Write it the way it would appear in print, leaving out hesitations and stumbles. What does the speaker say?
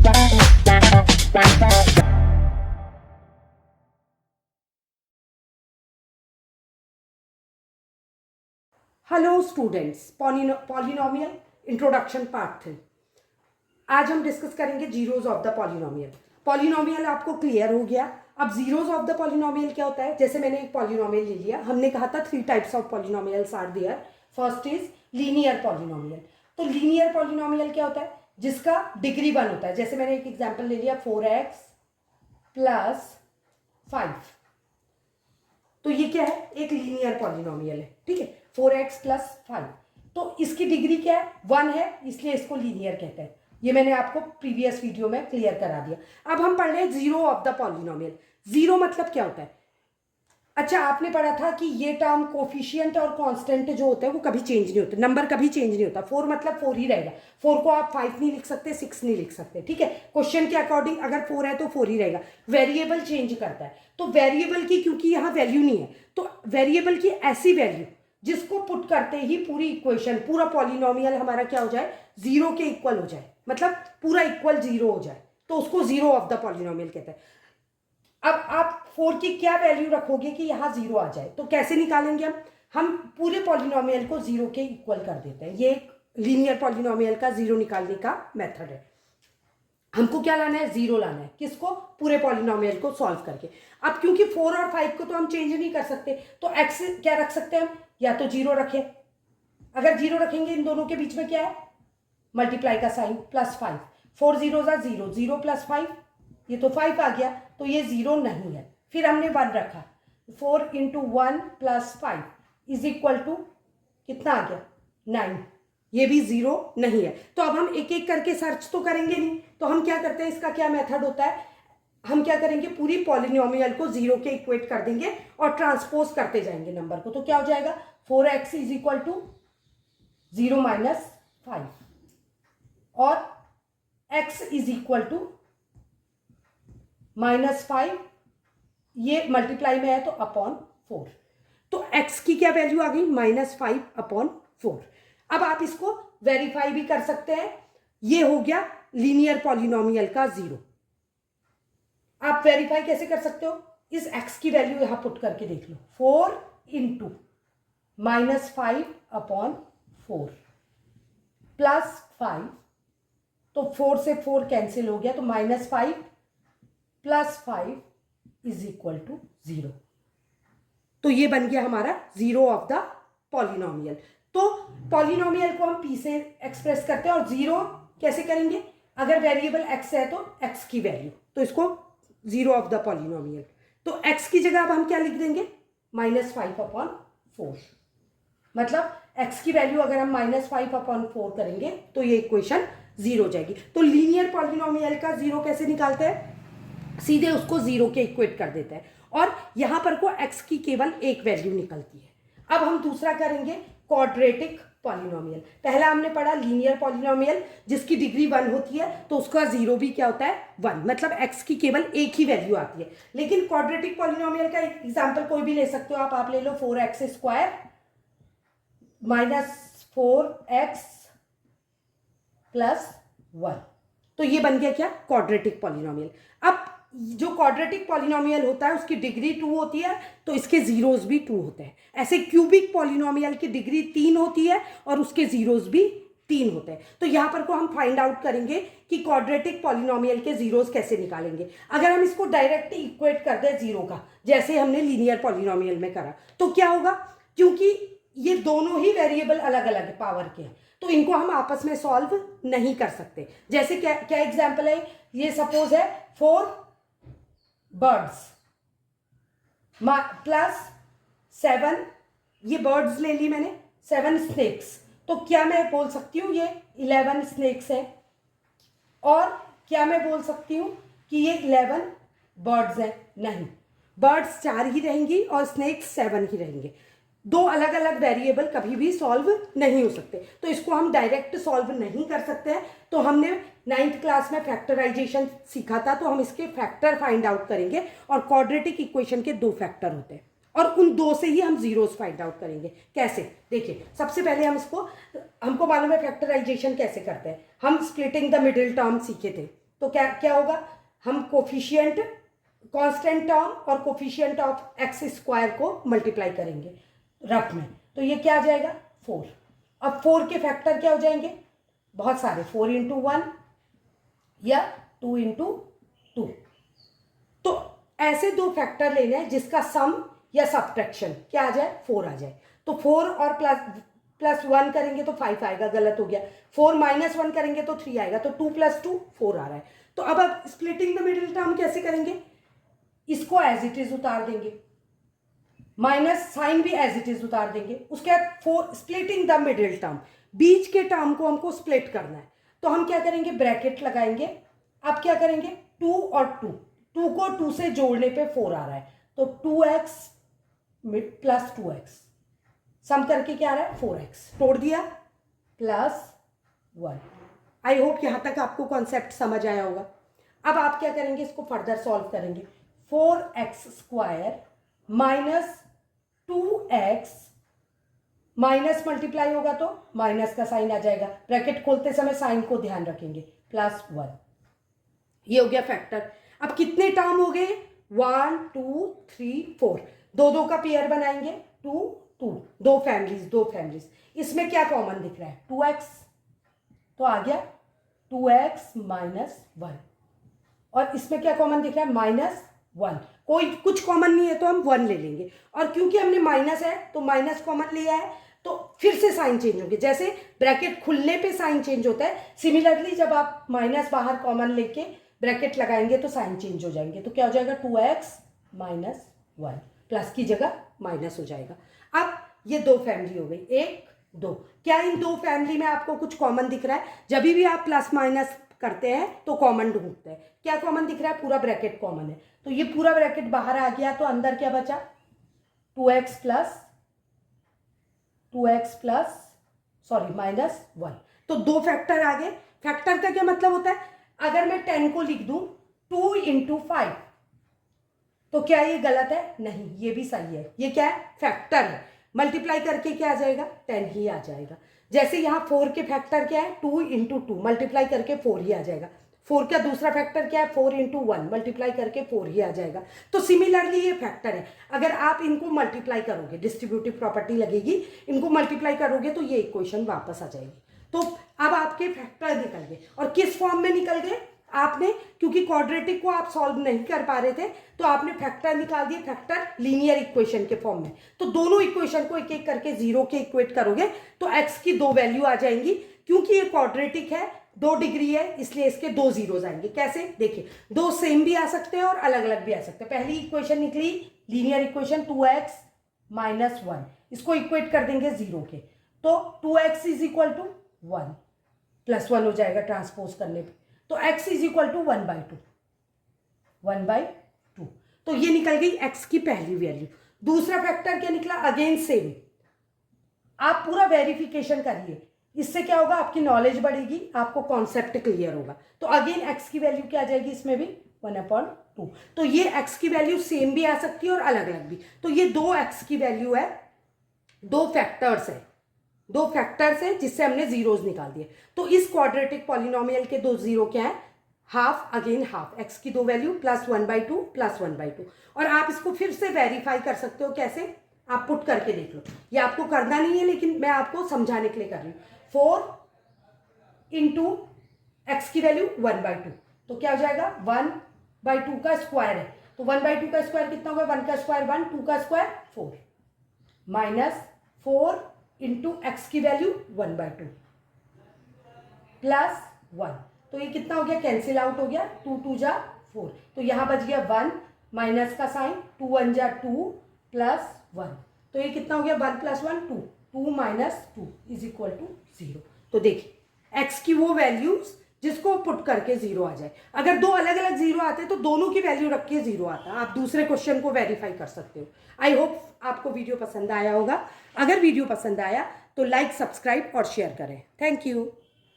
Hello students, polynomial introduction part 3। आज हम discuss करेंगे zeros of the polynomial. Polynomial आपको क्लियर हो गया। अब जीरोज ऑफ द पॉलिनोमियल क्या होता है? जैसे मैंने एक पॉलिनोमियल ले लिया, हमने कहा था 3 types of polynomials are there. First is linear polynomial. तो लीनियर पॉलिनोमियल क्या होता है? जिसका डिग्री 1 होता है। जैसे मैंने एक एग्जाम्पल ले लिया 4x + 5। तो ये क्या है? एक लीनियर पॉलिनोमियल है, ठीक है। 4x + 5, तो इसकी डिग्री क्या है? 1 है, इसलिए इसको लीनियर कहते हैं। ये मैंने आपको प्रीवियस वीडियो में क्लियर करा दिया। अब हम पढ़ रहे हैं zero of the polynomial. Zero मतलब क्या होता है? अच्छा, आपने पढ़ा था कि ये टर्म कोफिशिएंट और कांस्टेंट जो होते हैं वो कभी चेंज नहीं होते, नंबर कभी चेंज नहीं होता। 4 मतलब 4 ही रहेगा। 4 को आप 5 नहीं लिख सकते, 6 नहीं लिख सकते, ठीक है। क्वेश्चन के अकॉर्डिंग अगर 4 है तो 4 ही रहेगा। वेरिएबल चेंज करता है, तो वेरिएबल की क्योंकि यहाँ वैल्यू नहीं है, तो वेरिएबल की ऐसी वैल्यू जिसको पुट करते ही पूरी इक्वेशन, पूरा पॉलिनोमियल हमारा क्या हो जाए? जीरो के इक्वल हो जाए, मतलब पूरा इक्वल जीरो हो जाए, तो उसको जीरो ऑफ द पॉलिनोमियल कहते हैं। अब आप 4 की क्या वैल्यू रखोगे कि यहाँ जीरो आ जाए? तो कैसे निकालेंगे हम पूरे पॉलिनोमियल को जीरो के इक्वल कर देते हैं। ये लीनियर पॉलिनोमियल का जीरो निकालने का मेथड है। हमको क्या लाना है? जीरो लाना है। किसको? पूरे पॉलिनोमियल को सॉल्व करके। अब क्योंकि 4 और 5 को तो हम चेंज नहीं कर सकते, तो एक्स क्या रख सकते हैं हम? या तो जीरो रखें। अगर जीरो रखेंगे, इन दोनों के बीच में क्या है? मल्टीप्लाई का साइन, +5। 4 जीरो ज़ा जीरो, 0 + 5, ये तो 5 आ गया, तो ये जीरो नहीं है। फिर हमने 1 रखा, 4 × 1 + 5 = कितना आ गया? 9। ये भी जीरो नहीं है। तो अब हम एक एक करके सर्च तो करेंगे नहीं, तो हम क्या करते हैं? इसका क्या मेथड होता है? हम क्या करेंगे? पूरी पॉलिनोमियल को जीरो के इक्वेट कर देंगे और ट्रांसपोज करते जाएंगे नंबर को। तो क्या हो जाएगा? 4x = 0 - 5 और x = -5, ये मल्टीप्लाई में है तो अपॉन 4। तो x की क्या वैल्यू आ गई? -5/4। अब आप इसको वेरीफाई भी कर सकते हैं। ये हो गया लीनियर पॉलिनोमियल का जीरो। आप वेरीफाई कैसे कर सकते हो? इस x की वैल्यू यहां पुट करके देख लो। 4 × -5/4 +5, तो 4 से 4 कैंसिल हो गया, तो -5 + 5 = 0। तो ये बन गया हमारा जीरो ऑफ द पॉलिनोमियल। तो पॉलिनोमियल को हम p से एक्सप्रेस करते हैं, और जीरो कैसे करेंगे? अगर वेरिएबल x है तो x की वैल्यू, तो इसको जीरो ऑफ द पॉलिनोमियल। तो x की जगह अब हम क्या लिख देंगे? -5/4। मतलब x की वैल्यू अगर हम -5/4 करेंगे तो ये इक्वेशन जीरो हो जाएगी। तो लीनियर पॉलिनोमियल का जीरो कैसे निकालते हैं? सीधे उसको जीरो के इक्वेट कर देते हैं, और यहां पर को x की केवल एक वैल्यू निकलती है। अब हम दूसरा करेंगे क्वाड्रेटिक पॉलिनोमियल। पहला हमने पढ़ा लीनियर पॉलिनोमियल, जिसकी डिग्री 1 होती है, तो उसका जीरो भी क्या होता है? 1, मतलब x की केवल एक ही वैल्यू आती है। लेकिन क्वाड्रेटिक पॉलिनोमियल का एग्जाम्पल कोई भी ले सकते हो आप ले लो 4x² - 4x + 1। तो ये बन गया क्या? Quadratic polynomial. अब जो क्वाड्रेटिक पॉलिनोमियल होता है उसकी डिग्री 2 होती है, तो इसके जीरोस भी 2 होते हैं। ऐसे क्यूबिक पॉलिनोमियल की डिग्री 3 होती है और उसके जीरोस भी 3 होते हैं। तो यहां पर को हम फाइंड आउट करेंगे कि क्वाड्रेटिक पॉलिनोमियल के जीरोस कैसे निकालेंगे। अगर हम इसको डायरेक्ट इक्वेट कर दें जीरो का, जैसे हमने लीनियर पॉलिनोमियल में करा, तो क्या होगा? क्योंकि ये दोनों ही वेरिएबल अलग अलग पावर के हैं, तो इनको हम आपस में सॉल्व नहीं कर सकते। जैसे क्या क्या एग्जाम्पल है? ये सपोज है 4 बर्ड्स +7, ये बर्ड्स ले ली मैंने, 7 स्नेक्स। तो क्या मैं बोल सकती हूँ ये 11 स्नेक्स है? और क्या मैं बोल सकती हूँ कि ये 11 बर्ड्स है? नहीं, बर्ड्स 4 ही रहेंगी और स्नेक्स 7 ही रहेंगे। दो अलग अलग वेरिएबल कभी भी सॉल्व नहीं हो सकते, तो इसको हम डायरेक्ट सॉल्व नहीं कर सकते हैं। तो हमने 9th क्लास में फैक्टराइजेशन सीखा था, तो हम इसके फैक्टर फाइंड आउट करेंगे, और क्वाड्रेटिक इक्वेशन के 2 फैक्टर होते हैं, और उन 2 से ही हम जीरोस फाइंड आउट करेंगे। कैसे? देखिए, सबसे पहले हमको मालूम है फैक्टराइजेशन कैसे करते हैं। हम स्प्लिटिंग द मिडिल टर्म सीखे थे, तो क्या क्या होगा, हम कोफिशिएंट कांस्टेंट टर्म और कोफिशिएंट ऑफ एक्स स्क्वायर को मल्टीप्लाई करेंगे रफ में, तो ये क्या आ जाएगा 4। अब 4 के फैक्टर क्या हो जाएंगे, बहुत सारे, 4 इंटू 1 या 2 इंटू 2। तो ऐसे दो फैक्टर लेने हैं जिसका सम या सब्ट्रैक्शन क्या आ जाए 4 आ जाए। तो 4 और प्लस 1 करेंगे तो 5 आएगा, गलत हो गया। 4 माइनस 1 करेंगे तो 3 आएगा, तो 2 + 2 4 आ रहा है। तो अब आप स्प्लिटिंग द मिडिल टर्म कैसे करेंगे, इसको एज इट इज उतार देंगे, माइनस साइन भी एज इट इज उतार देंगे। उसके बाद 4 स्प्लिटिंग द मिडिल टर्म, बीच के टर्म को हमको स्प्लिट करना है, तो हम क्या करेंगे, ब्रैकेट लगाएंगे। अब क्या करेंगे, 2 और 2 को 2 से जोड़ने पे 4 आ रहा है, तो 2x + 2x सम करके क्या आ रहा है 4x, तोड़ दिया +1। आई होप यहां तक आपको कॉन्सेप्ट समझ आया होगा। अब आप क्या करेंगे, इसको फर्दर सॉल्व करेंगे। 4x² minus 2x minus multiply होगा तो माइनस का साइन आ जाएगा, ब्रैकेट खोलते समय साइन को ध्यान रखेंगे, +1। ये हो गया फैक्टर। अब कितने टर्म हो गए, 1 2 3 4, दो दो का पेयर बनाएंगे, 2 2, दो फैमिलीज। इसमें क्या कॉमन दिख रहा है 2x, तो आ गया 2x - 1। और इसमें क्या कॉमन दिख रहा है -1, कोई कुछ कॉमन नहीं है तो हम 1 ले लेंगे। और क्योंकि हमने माइनस है तो माइनस कॉमन लिया है, तो फिर से साइन चेंज होंगे। जैसे ब्रैकेट खुलने पे साइन चेंज होता है, सिमिलरली जब आप माइनस बाहर कॉमन लेके ब्रैकेट लगाएंगे तो साइन चेंज हो जाएंगे। तो क्या हो जाएगा 2x - 1, प्लस की जगह माइनस हो जाएगा। अब ये दो फैमिली हो गई, 1 2। क्या इन दो फैमिली में आपको कुछ कॉमन दिख रहा है, जब भी आप प्लस माइनस करते हैं तो कॉमन ढूंढते हैं, क्या कॉमन दिख रहा है, पूरा ब्रैकेट कॉमन है, तो ये पूरा ब्रैकेट बाहर आ गया, तो अंदर क्या बचा 2x -1, तो दो फैक्टर आ गए। फैक्टर का क्या मतलब होता है, अगर मैं 10 को लिख दूं 2 × 5, तो क्या ये गलत है, नहीं, ये भी सही है। ये क्या है, फैक्टर है, मल्टीप्लाई करके क्या आ जाएगा 10 ही आ जाएगा। जैसे यहाँ 4 के फैक्टर क्या है 2 × 2, मल्टीप्लाई करके 4 ही आ जाएगा। 4 का दूसरा फैक्टर क्या है 4 × 1, मल्टीप्लाई करके 4 ही आ जाएगा। तो सिमिलरली ये फैक्टर है, अगर आप इनको मल्टीप्लाई करोगे, डिस्ट्रीब्यूटिव प्रॉपर्टी लगेगी, इनको मल्टीप्लाई करोगे तो ये इक्वेशन वापस आ जाएगी। तो अब आपके फैक्टर निकल गए, और किस फॉर्म में निकल गए, आपने क्योंकि क्वाड्रेटिक को आप सॉल्व नहीं कर पा रहे थे तो आपने फैक्टर निकाल दिए, फैक्टर लीनियर इक्वेशन के फॉर्म में। तो दोनों इक्वेशन को एक एक करके 0 के इक्वेट करोगे तो x की 2 वैल्यू आ जाएंगी। क्योंकि ये क्वाड्रेटिक है, 2 डिग्री है, इसलिए इसके 2 जीरोज आएंगे। कैसे, देखिए, 2 सेम भी आ सकते हैं और अलग अलग भी आ सकते हैं। पहली इक्वेशन निकली लीनियर इक्वेशन 2x - 1, इसको इक्वेट कर देंगे 0 के, तो 2x = 1, +1 हो जाएगा ट्रांसपोज करने पे, तो x = 1/2। तो ये निकल गई x की पहली वैल्यू। दूसरा फैक्टर क्या निकला, अगेन सेम। आप पूरा वेरिफिकेशन करिए, इससे क्या होगा, आपकी नॉलेज बढ़ेगी, आपको कॉन्सेप्ट क्लियर होगा। तो अगेन x की वैल्यू क्या आ जाएगी, इसमें भी 1/2। तो ये x की वैल्यू सेम भी आ सकती है और अलग अलग भी। तो ये 2x की वैल्यू है, दो फैक्टर्स है जिससे हमने जीरोज निकाल दिए। तो इस क्वाड्रेटिक पॉलिनोमियल के दो जीरो क्या है, हाफ अगेन हाफ, x की 2 वैल्यू +1/2 +1/2। और आप इसको फिर से वेरीफाई कर सकते हो, कैसे, आप पुट करके देख लो। ये आपको करना नहीं है लेकिन मैं आपको समझाने के लिए कर रही हूँ। 4 × x की वैल्यू 1/2, तो क्या हो जाएगा 1/2 का स्क्वायर है, तो 1/2 का स्क्वायर कितना होगा, 1 का स्क्वायर 1, 2 का स्क्वायर 4, -4 × x की वैल्यू 1/2 +1, तो ये कितना हो गया, कैंसिल आउट हो गया, 2 2 जा 4, तो यहां बच गया 1, माइनस का साइन, 2 1 जा 2 +1, तो ये कितना हो गया 1 + 1 2, 2 - 2 = 0। तो देखिए x की वो वैल्यूज जिसको पुट करके 0 आ जाए। अगर दो अलग अलग 0 आते तो दोनों की वैल्यू रख के 0 आता, आप दूसरे क्वेश्चन को वेरीफाई कर सकते हो। आई होप आपको वीडियो पसंद आया होगा। अगर वीडियो पसंद आया तो लाइक, सब्सक्राइब और शेयर करें। Thank you.